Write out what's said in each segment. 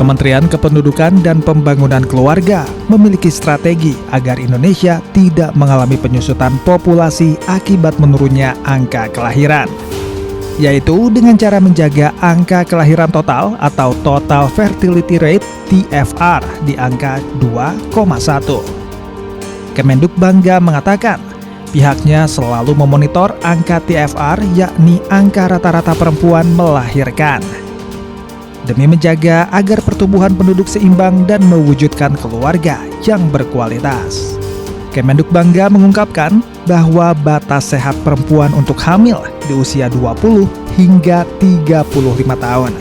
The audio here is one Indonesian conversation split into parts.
Kementerian Kependudukan dan Pembangunan Keluarga memiliki strategi agar Indonesia tidak mengalami penyusutan populasi akibat menurunnya angka kelahiran, yaitu dengan cara menjaga angka kelahiran total atau Total Fertility Rate (TFR) di angka 2,1. Kemenduk Bangga mengatakan, pihaknya selalu memonitor angka TFR, yakni angka rata-rata perempuan melahirkan, demi menjaga agar pertumbuhan penduduk seimbang dan mewujudkan keluarga yang berkualitas. Kemenduk Bangga mengungkapkan bahwa batas sehat perempuan untuk hamil di usia 20 hingga 35 tahun.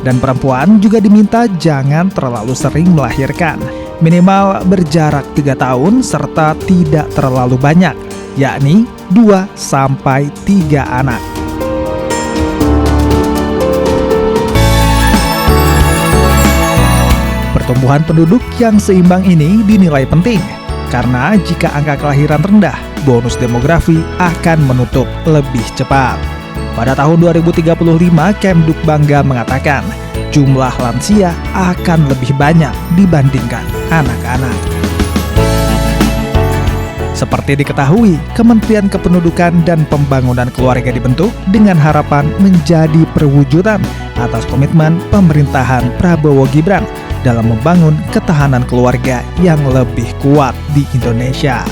Dan perempuan juga diminta jangan terlalu sering melahirkan, minimal berjarak 3 tahun serta tidak terlalu banyak, yakni 2-3 anak. Pertumbuhan penduduk yang seimbang ini dinilai penting, karena jika angka kelahiran rendah, bonus demografi akan menutup lebih cepat. Pada tahun 2035, Kemduk Bangga mengatakan, jumlah lansia akan lebih banyak dibandingkan anak-anak. Seperti diketahui, Kementerian Kependudukan dan Pembangunan Keluarga dibentuk dengan harapan menjadi perwujudan atas komitmen pemerintahan Prabowo Gibran dalam membangun ketahanan keluarga yang lebih kuat di Indonesia.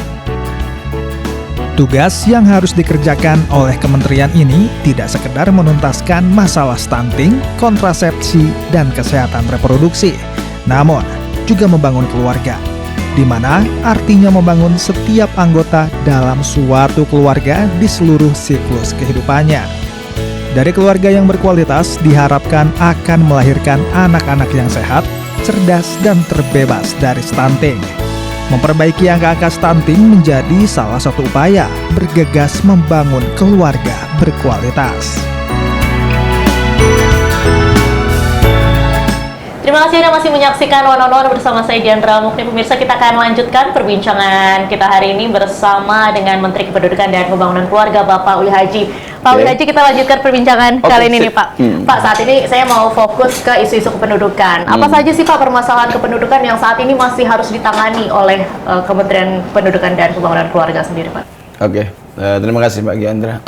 Tugas yang harus dikerjakan oleh kementerian ini tidak sekedar menuntaskan masalah stunting, kontrasepsi, dan kesehatan reproduksi, namun juga membangun keluarga, di mana artinya membangun setiap anggota dalam suatu keluarga di seluruh siklus kehidupannya. Dari keluarga yang berkualitas diharapkan akan melahirkan anak-anak yang sehat, cerdas, dan terbebas dari stunting. Memperbaiki angka-angka stunting menjadi salah satu upaya bergegas membangun keluarga berkualitas. Terima kasih Anda masih menyaksikan One on One bersama saya Diandra Mukni. Pemirsa, kita akan lanjutkan perbincangan kita hari ini bersama dengan Menteri Kependudukan dan Pembangunan Keluarga, Bapak Uli Haji. Pak Uli Haji, kita lanjutkan perbincangan kali ini nih Pak. Pak, saat ini saya mau fokus ke isu-isu kependudukan. Apa saja sih Pak permasalahan kependudukan yang saat ini masih harus ditangani oleh Kementerian Pendudukan dan Pembangunan Keluarga sendiri Pak? Oke, terima kasih Mbak Diandra.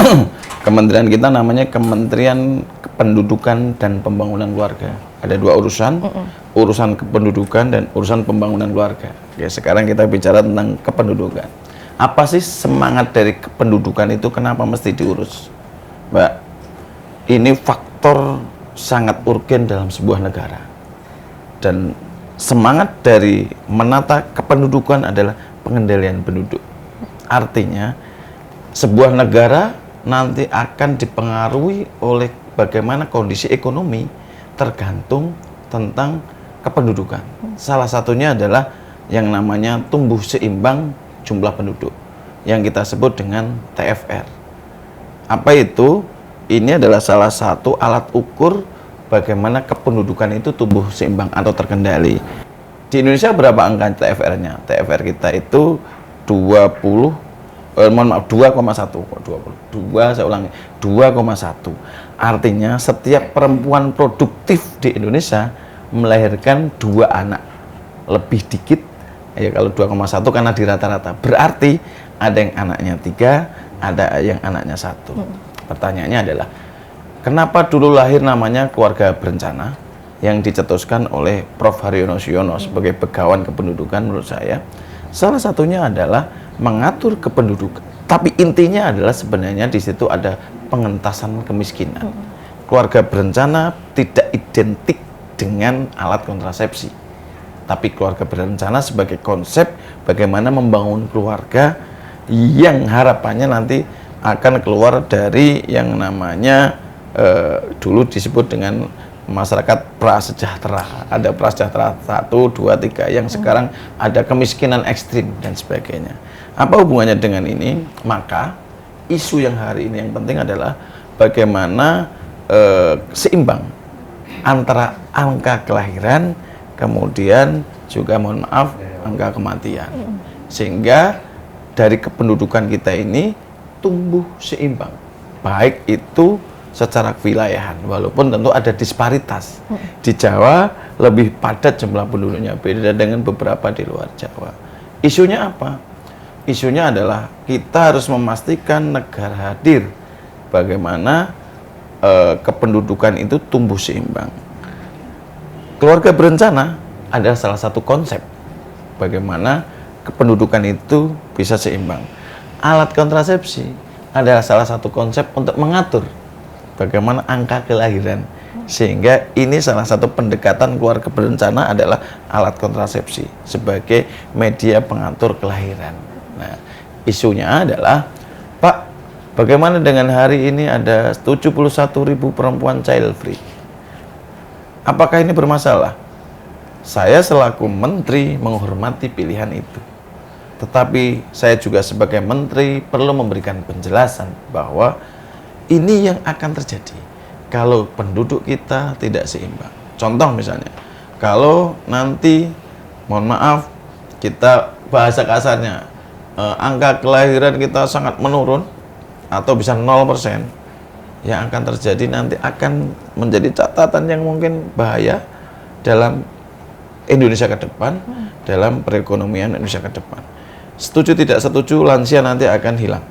Kementerian kita namanya Kementerian Kependudukan dan Pembangunan Keluarga. Ada dua urusan, urusan kependudukan dan urusan pembangunan keluarga. Oke, sekarang kita bicara tentang kependudukan. Apa sih semangat dari kependudukan itu, kenapa mesti diurus? Mbak, ini faktor sangat urgen dalam sebuah negara. Dan semangat dari menata kependudukan adalah pengendalian penduduk. Artinya, sebuah negara nanti akan dipengaruhi oleh bagaimana kondisi ekonomi, tergantung tentang kependudukan. Salah satunya adalah yang namanya tumbuh seimbang jumlah penduduk, yang kita sebut dengan TFR. Apa itu? Ini adalah salah satu alat ukur bagaimana kependudukan itu tumbuh seimbang atau terkendali. Di Indonesia berapa angka TFR-nya? TFR kita itu 2,1. Artinya setiap perempuan produktif di Indonesia melahirkan 2 anak. Lebih dikit, ya kalau 2,1 karena di rata-rata. Berarti ada yang anaknya 3, ada yang anaknya 1. Pertanyaannya adalah, kenapa dulu lahir namanya keluarga berencana yang dicetuskan oleh Prof. Haryono Suyono sebagai begawan kependudukan? Menurut saya, salah satunya adalah mengatur kependudukan. Tapi intinya adalah sebenarnya di situ ada pengentasan kemiskinan. Keluarga berencana tidak identik dengan alat kontrasepsi. Tapi keluarga berencana sebagai konsep bagaimana membangun keluarga yang harapannya nanti akan keluar dari yang namanya dulu disebut dengan masyarakat prasejahtera. Ada prasejahtera 1, 2, 3 yang sekarang ada kemiskinan ekstrim dan sebagainya. Apa hubungannya dengan ini? Maka isu yang hari ini yang penting adalah bagaimana seimbang antara angka kelahiran, kemudian juga mohon maaf angka kematian, sehingga dari kependudukan kita ini tumbuh seimbang, baik itu secara kewilayahan, walaupun tentu ada disparitas. Di Jawa lebih padat jumlah penduduknya, beda dengan beberapa di luar Jawa. Isunya apa? Isunya adalah kita harus memastikan negara hadir, bagaimana kependudukan itu tumbuh seimbang. Keluarga berencana adalah salah satu konsep bagaimana kependudukan itu bisa seimbang. Alat kontrasepsi adalah salah satu konsep untuk mengatur bagaimana angka kelahiran, sehingga ini salah satu pendekatan keluarga berencana adalah alat kontrasepsi sebagai media pengatur kelahiran. Nah, isunya adalah, Pak, bagaimana dengan hari ini ada 71.000 perempuan child free? Apakah ini bermasalah? Saya selaku menteri menghormati pilihan itu. Tetapi saya juga sebagai menteri perlu memberikan penjelasan bahwa ini yang akan terjadi kalau penduduk kita tidak seimbang. Contoh misalnya, kalau nanti, mohon maaf, kita bahasa kasarnya, angka kelahiran kita sangat menurun atau bisa 0%, yang akan terjadi nanti akan menjadi catatan yang mungkin bahaya dalam Indonesia ke depan, dalam perekonomian Indonesia ke depan. Setuju tidak setuju, lansia nanti akan hilang.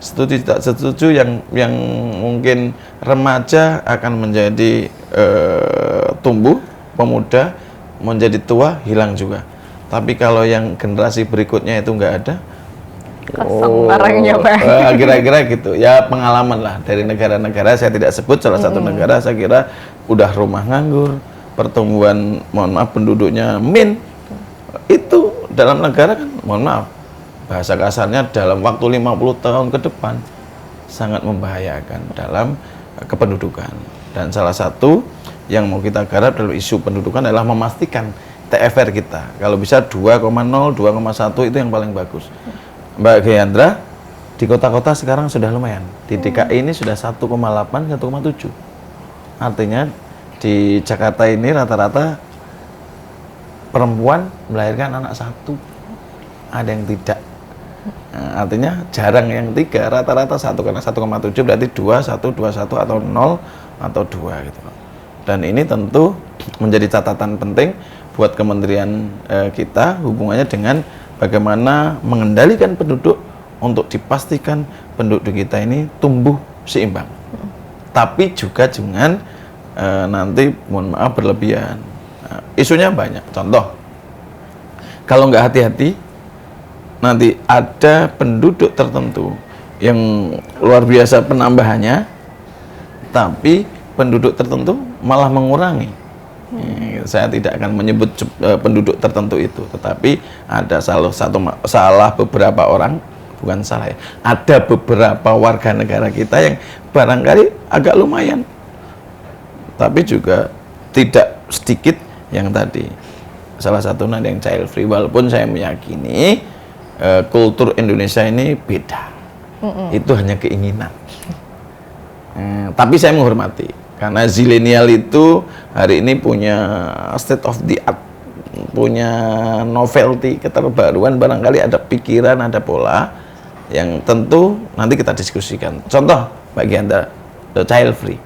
Setuju tidak setuju, yang mungkin remaja akan menjadi tumbuh, pemuda menjadi tua, hilang juga. Tapi kalau yang generasi berikutnya itu nggak ada, kosong barangnya, Pak. Kira-kira gitu. Ya pengalaman lah dari negara-negara, saya tidak sebut salah satu negara, saya kira udah rumah nganggur, pertumbuhan, mohon maaf, penduduknya itu dalam negara kan, mohon maaf, bahasa kasarnya dalam waktu 50 tahun ke depan sangat membahayakan dalam kependudukan. Dan salah satu yang mau kita garap dalam isu pendudukan adalah memastikan TFR kita kalau bisa 2,0, 2,1 itu yang paling bagus. Mbak Gayandra, di kota-kota sekarang sudah lumayan. Di DKI ini sudah 1,8, 1,7. Artinya di Jakarta ini rata-rata perempuan melahirkan anak satu, ada yang tidak. Nah, artinya jarang yang tiga, rata-rata satu, karena 1,7 berarti 2, 1, 2, 1 atau 0 atau 2 gitu. Dan ini tentu menjadi catatan penting buat kementerian kita, hubungannya dengan bagaimana mengendalikan penduduk untuk dipastikan penduduk kita ini tumbuh seimbang. Tapi juga jangan nanti, mohon maaf, berlebihan. Nah, isunya banyak. Contoh, kalau nggak hati-hati, nanti ada penduduk tertentu yang luar biasa penambahannya, tapi penduduk tertentu malah mengurangi. Saya tidak akan menyebut penduduk tertentu itu, tetapi ada salah beberapa orang, bukan salah ya, ada beberapa warga negara kita yang barangkali agak lumayan, tapi juga tidak sedikit yang tadi, salah satu ada yang child free, walaupun saya meyakini kultur Indonesia ini beda, itu hanya keinginan, tapi saya menghormati. Karena zilenial itu hari ini punya state of the art, punya novelty, keterbaruan, barangkali ada pikiran, ada pola yang tentu nanti kita diskusikan. Contoh, bagi Anda, child free.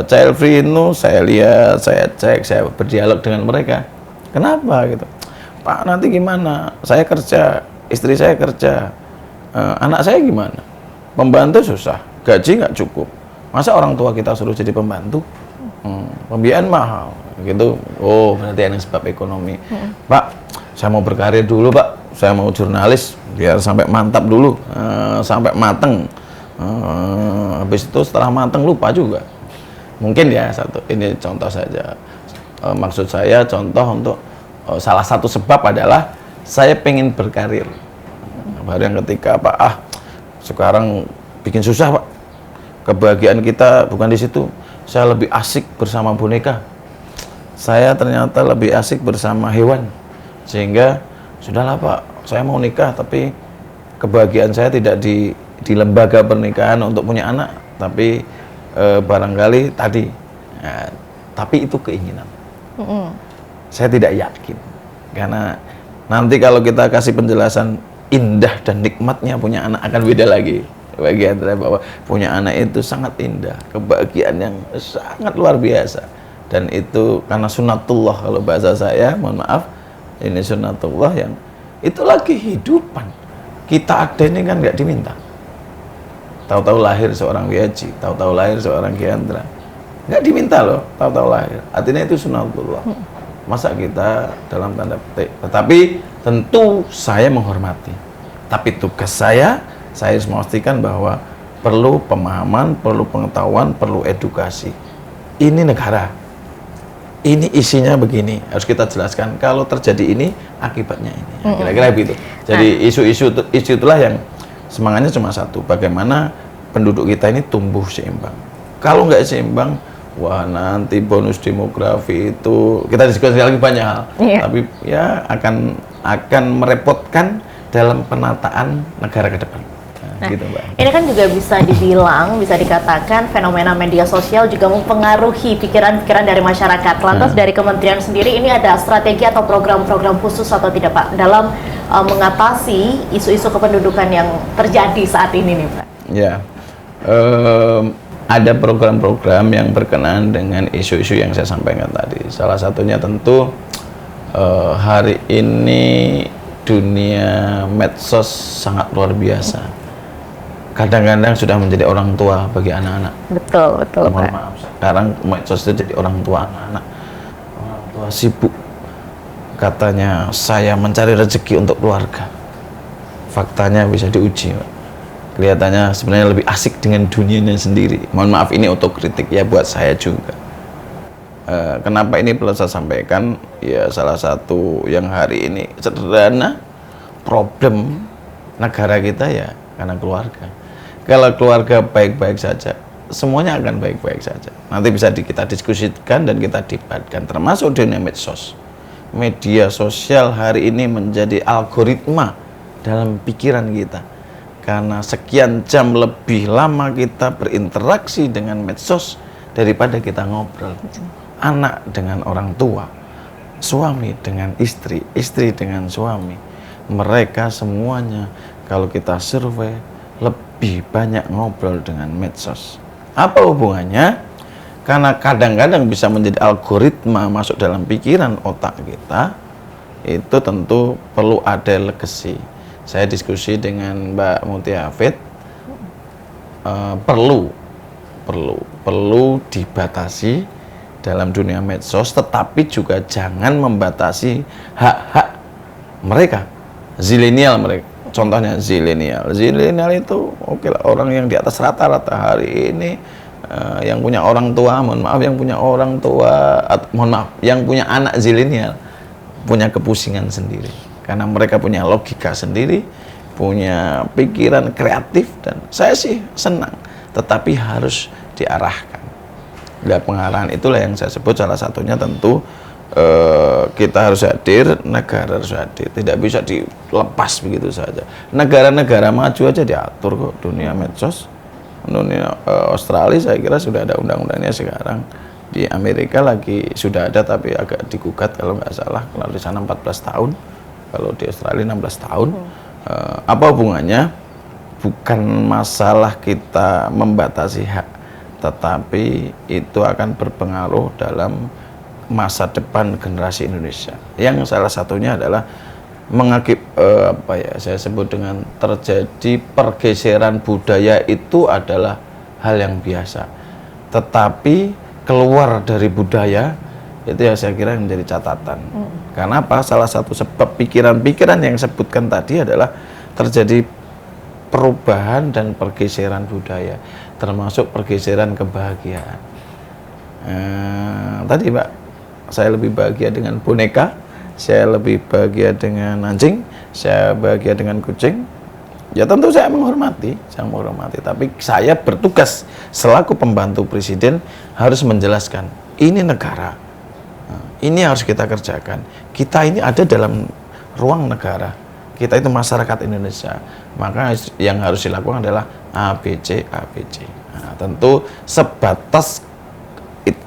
Child free itu saya lihat, saya cek, saya berdialog dengan mereka. Kenapa gitu? Pak, nanti gimana? Saya kerja, istri saya kerja, anak saya gimana? Pembantu susah, gaji nggak cukup. Masa orang tua kita suruh jadi pembantu? Pembiayaan mahal gitu. Oh, berarti ada sebab ekonomi. Pak, saya mau berkarir dulu, Pak. Saya mau jurnalis biar sampai mantap dulu, sampai mateng. Habis itu setelah mateng lupa juga. Mungkin ya satu. Ini contoh saja. Maksud saya contoh untuk salah satu sebab adalah saya pengen berkarir. Baru yang ketika Pak, sekarang bikin susah, Pak. Kebahagiaan kita bukan di situ. Saya lebih asik bersama boneka. Saya ternyata lebih asik bersama hewan. Sehingga sudahlah, Pak, saya mau nikah, tapi kebahagiaan saya tidak di lembaga pernikahan untuk punya anak, tapi barangkali tadi. Nah, tapi itu keinginan. Saya tidak yakin. Karena nanti kalau kita kasih penjelasan indah dan nikmatnya punya anak akan beda lagi. bagi Hendra bahwa punya anak itu sangat indah, kebahagiaan yang sangat luar biasa. Dan itu karena sunatullah, kalau bahasa saya, mohon maaf, ini sunatullah yang itulah kehidupan. Kita ada ini kan nggak diminta. Tahu-tahu lahir seorang Haji, tahu-tahu lahir seorang Ki Hendra, nggak diminta loh, tahu-tahu lahir. Artinya itu sunatullah. Masa kita dalam tanda petik. Tetapi tentu saya menghormati. Tapi tugas saya harus memastikan bahwa perlu pemahaman, perlu pengetahuan, perlu edukasi. Ini negara. Ini isinya begini, harus kita jelaskan. Kalau terjadi ini, akibatnya ini. Kira-kira begitu. Jadi isu itulah yang semangatnya cuma satu. Bagaimana penduduk kita ini tumbuh seimbang. Kalau nggak seimbang, wah nanti bonus demografi itu kita diskusi lagi banyak hal. Tapi ya akan merepotkan dalam penataan negara ke depan. Nah, gitu, Mbak. Ini kan juga bisa dibilang, bisa dikatakan fenomena media sosial juga mempengaruhi pikiran-pikiran dari masyarakat. Lantas dari kementerian sendiri ini ada strategi atau program-program khusus atau tidak Pak dalam mengatasi isu-isu kependudukan yang terjadi saat ini nih Pak? Ya, ada program-program yang berkenaan dengan isu-isu yang saya sampaikan tadi. Salah satunya tentu hari ini dunia medsos sangat luar biasa. Kadang-kadang sudah menjadi orang tua bagi anak-anak. Betul, Mohon Pak. maaf, sekarang medsos itu jadi orang tua anak-anak. Orang tua sibuk. Katanya saya mencari rezeki untuk keluarga. Faktanya bisa diuji, Pak. Kelihatannya sebenarnya lebih asik dengan dunianya sendiri. Mohon maaf, ini otokritik ya buat saya juga. Kenapa ini perlu saya sampaikan? Ya salah satu yang hari ini sederhana, problem negara kita ya karena keluarga. Kalau keluarga baik-baik saja, semuanya akan baik-baik saja. Nanti bisa kita diskusikan dan kita debatkan, termasuk dunia medsos. Media sosial hari ini menjadi algoritma dalam pikiran kita. Karena sekian jam lebih lama kita berinteraksi dengan medsos daripada kita ngobrol. Anak dengan orang tua, suami dengan istri, istri dengan suami. Mereka semuanya kalau kita survei lebih banyak ngobrol dengan medsos. Apa hubungannya? Karena kadang-kadang bisa menjadi algoritma masuk dalam pikiran otak kita. Itu tentu perlu ada legacy. Saya diskusi dengan Mbak Muti Hafid, perlu dibatasi dalam dunia medsos, tetapi juga jangan membatasi hak-hak mereka, zilenial mereka. Contohnya zilenial itu oke lah, orang yang di atas rata-rata hari ini, yang punya orang tua, yang punya anak zilenial punya kepusingan sendiri, karena mereka punya logika sendiri, punya pikiran kreatif, dan saya sih senang, tetapi harus diarahkan. Nah, pengarahan itulah yang saya sebut salah satunya tentu kita harus hadir, negara harus hadir, tidak bisa dilepas begitu saja. Negara-negara maju aja diatur kok dunia medsos. Dunia Australia saya kira sudah ada undang-undangnya sekarang. Di Amerika lagi sudah ada tapi agak digugat kalau nggak salah. Kalau di sana 14 tahun, kalau di Australia 16 tahun. Apa hubungannya? Bukan masalah kita membatasi hak, tetapi itu akan berpengaruh dalam masa depan generasi Indonesia. Yang salah satunya adalah saya sebut dengan terjadi pergeseran budaya. Itu adalah hal yang biasa. Tetapi keluar dari budaya itu ya saya kira menjadi catatan. Karena apa? Salah satu sebab pikiran-pikiran yang sebutkan tadi adalah terjadi perubahan dan pergeseran budaya, termasuk pergeseran kebahagiaan. Tadi Pak, saya lebih bahagia dengan boneka, saya lebih bahagia dengan anjing, saya bahagia dengan kucing. Ya tentu saya menghormati, tapi saya bertugas selaku pembantu presiden harus menjelaskan, ini negara, ini harus kita kerjakan. Kita ini ada dalam ruang negara, kita itu masyarakat Indonesia, maka yang harus dilakukan adalah ABC. Nah, tentu sebatas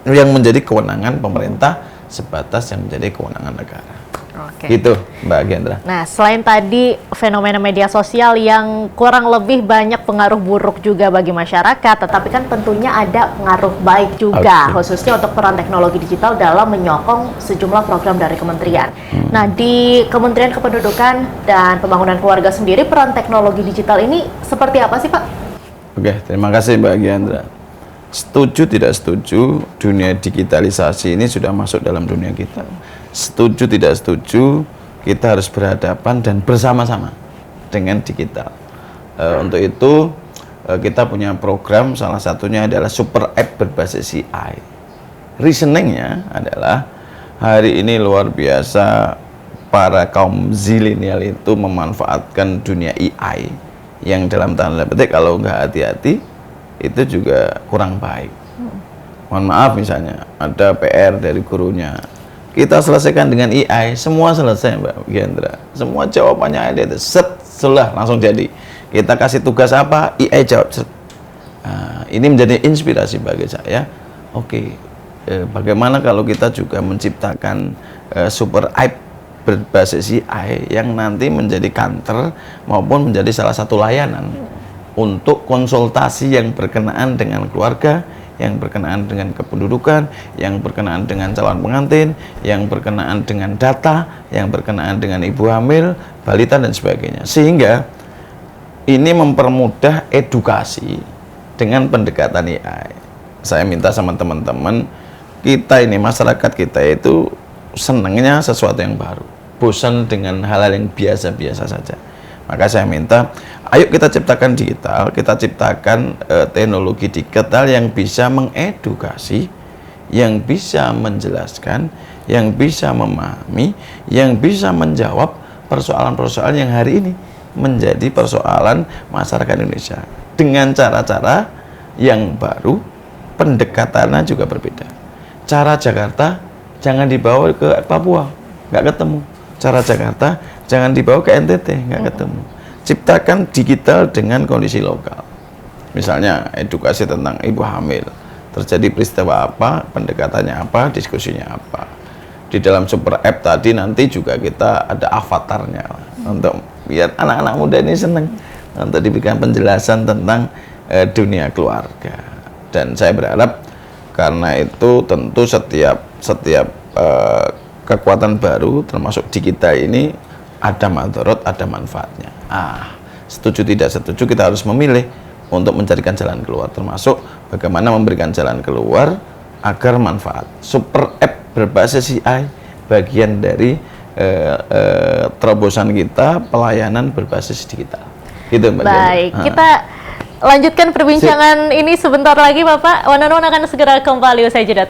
yang menjadi kewenangan pemerintah, sebatas yang menjadi kewenangan negara. Oke. Gitu, Mbak Gendra. Nah, selain tadi fenomena media sosial yang kurang lebih banyak pengaruh buruk juga bagi masyarakat, tetapi kan tentunya ada pengaruh baik juga, khususnya untuk peran teknologi digital dalam menyokong sejumlah program dari kementerian. Nah, di Kementerian Kependudukan dan Pembangunan Keluarga sendiri, peran teknologi digital ini seperti apa sih, Pak? Oke, terima kasih Mbak Gendra. Setuju tidak setuju, dunia digitalisasi ini sudah masuk dalam dunia kita. Setuju tidak setuju, kita harus berhadapan dan bersama-sama dengan digital. Untuk itu kita punya program, salah satunya adalah super app berbasis AI. Reasoningnya adalah hari ini luar biasa para kaum zilenial itu memanfaatkan dunia AI yang dalam tanda petik kalau nggak hati-hati itu juga kurang baik. Mohon maaf misalnya ada PR dari gurunya, kita selesaikan dengan AI, semua selesai Mbak Gendra. Semua jawabannya ada itu, setelah langsung jadi. Kita kasih tugas apa, AI jawab. Nah, ini menjadi inspirasi bagi saya. Oke, bagaimana kalau kita juga menciptakan super app berbasis AI yang nanti menjadi kantor maupun menjadi salah satu layanan untuk konsultasi yang berkenaan dengan keluarga, yang berkenaan dengan kependudukan, yang berkenaan dengan calon pengantin, yang berkenaan dengan data, yang berkenaan dengan ibu hamil, balita dan sebagainya. Sehingga ini mempermudah edukasi dengan pendekatan AI. Saya minta sama teman-teman, kita ini masyarakat kita itu senangnya sesuatu yang baru, bosan dengan hal-hal yang biasa-biasa saja. Maka saya minta, ayo kita ciptakan digital, kita ciptakan teknologi digital yang bisa mengedukasi, yang bisa menjelaskan, yang bisa memahami, yang bisa menjawab persoalan-persoalan yang hari ini menjadi persoalan masyarakat Indonesia. Dengan cara-cara yang baru, pendekatannya juga berbeda. Cara Jakarta jangan dibawa ke Papua, nggak ketemu. Cara Jakarta jangan dibawa ke NTT, nggak ketemu. Ciptakan digital dengan kondisi lokal. Misalnya edukasi tentang ibu hamil, terjadi peristiwa apa, pendekatannya apa, diskusinya apa. Di dalam super app tadi nanti juga kita ada avatarnya untuk biar anak-anak muda ini senang untuk diberikan penjelasan tentang dunia keluarga. Dan saya berharap karena itu tentu setiap kekuatan baru termasuk digital ini ada madorot, ada manfaatnya. Setuju tidak setuju kita harus memilih untuk mencarikan jalan keluar, termasuk bagaimana memberikan jalan keluar agar manfaat. Super app berbasis AI bagian dari terobosan kita pelayanan berbasis digital. Gitu Mbak. Baik, kita lanjutkan perbincangan ini sebentar lagi Bapak. One on One akan segera kembali usai jeda.